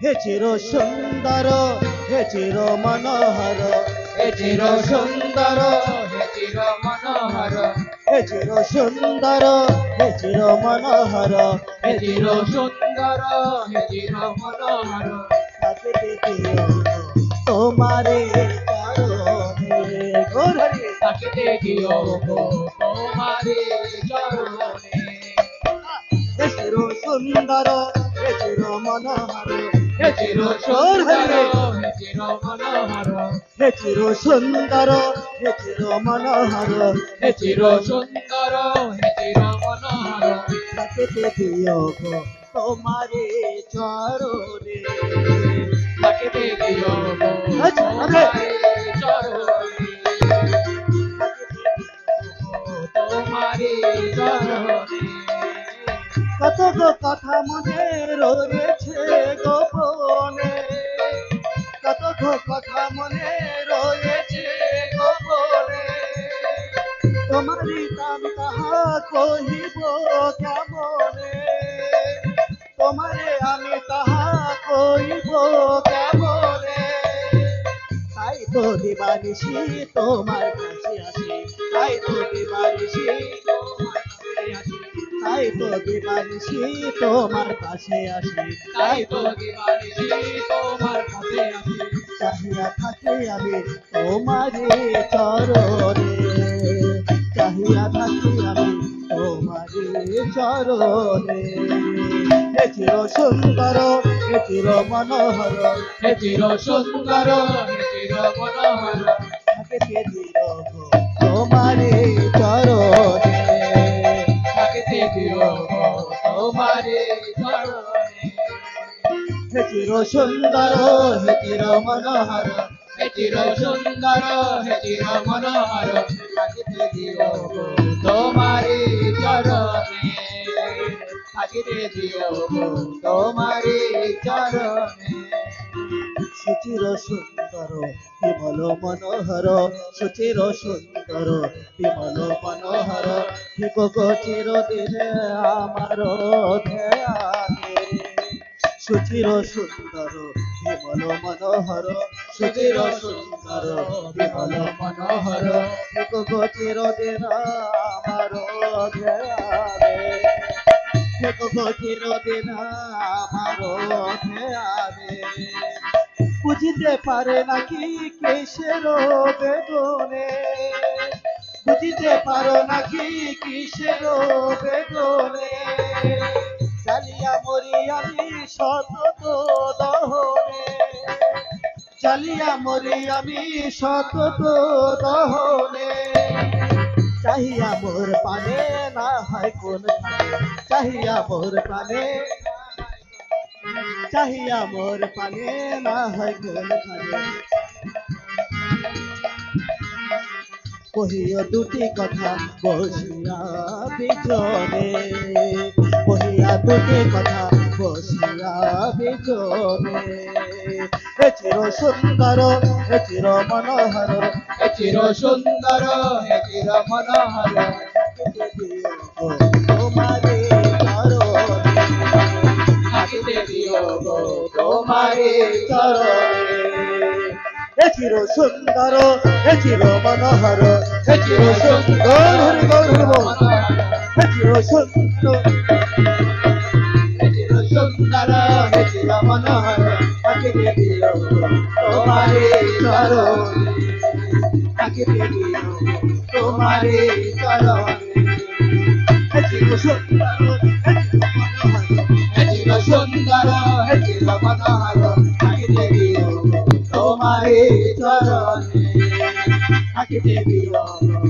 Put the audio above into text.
হে চির সুন্দর হে চির মনোহর হে চির সুন্দর হে চির মনোহর হে চির সুন্দর হে চির মনোহর হে চির সুন্দর হে চির মনোহর থাকিতে দিও তোমারে চরণে গৌরহরি থাকিতে দিও গো তোমারে চরণে হে চির সুন্দর হে চির মনোহর হে চির সুন্দর হে চির মনোহর হে চির সুন্দর হে চির মনোহর হে চির সুন্দর হে চির মনোহর থাকিতে দিও গো তোমারে চরণে থাকিতে দিও গো তোমারে চরণে তোমারে চরণে কত গো কথা মনে রয়েছে গোপনে কত গো কথা মনে রয়েছে গোপনে তোমারি নাম তাহা কহিব কেমনে তোমারে আমি তাহা কহিব কেমনে তাই তো দিবানিশি তোমার কাছে আসি তাই তো দিবানিশি তাই তো দিবানিশি তোমার কাছে আসি তাই তো দিবানিশি তোমার কাছে আসি চাহিয়া থাকি আমি তোমারে চরণে চাহিয়া থাকি আমি তোমারে চরণে হে চির সুন্দর হে চির মনোহর হে চির সুন্দর হে চির মনোহর থাকিতে দিও গো তোমারে চরণে থাকিতে দিও গো তোমারে চরণে হে চির সুন্দর হে চির মনোহর হে চির সুন্দর হে চির মনোহর থাকিতে দিও গো তোমারে চরণে থাকিতে দিও গো তোমারে চরণে সুচির সুন্দর বিমল মনোহর সুচির সুন্দর বিমল মনোহর হিক চির দিনে আমার ধ্যানে সুচির সুন্দর বিমল মনোহর সুচির সুন্দর বিমল মনোহর হিক চির দিন আমার ধ্যানে হিক চির দিন আমার ধ্যানে বুঝিতে পারে নাকি কিসের বেদনে বুঝিতে পারো নাকি কিসের বেদনে চালিয়া মরি আমি সতত দহনে চালিয়া মরি আমি সতত দহনে চাহিয়া মোর পানে না হয় কোন চাহিয়া মোর পানে চাহিয়া মোর পানে না হয় কোন কহিও দুটি কথা বসিয়া বিজনে কহিয়া দুটি কথা বসিয়া বিজনে হে চির সুন্দর হে চির মনোহর হে চির সুন্দর হে চির মনোহর তোমারে থাকিতে দিও গো তোমারে চরণে হে চির সুন্দর হে চির মনোহর হে চির সুন্দর হরি গৌর হরি বল হে চির সুন্দর হে চির সুন্দর হে চির মনোহর থাকিতে দিও গো তোমারে চরণে থাকিতে দিও গো তোমারে চরণে হে চির সুন্দর হে চির সুন্দর হে চির মনোহর থাকিতে দিও গো তোমারে চরণে থাকিতে দিও গো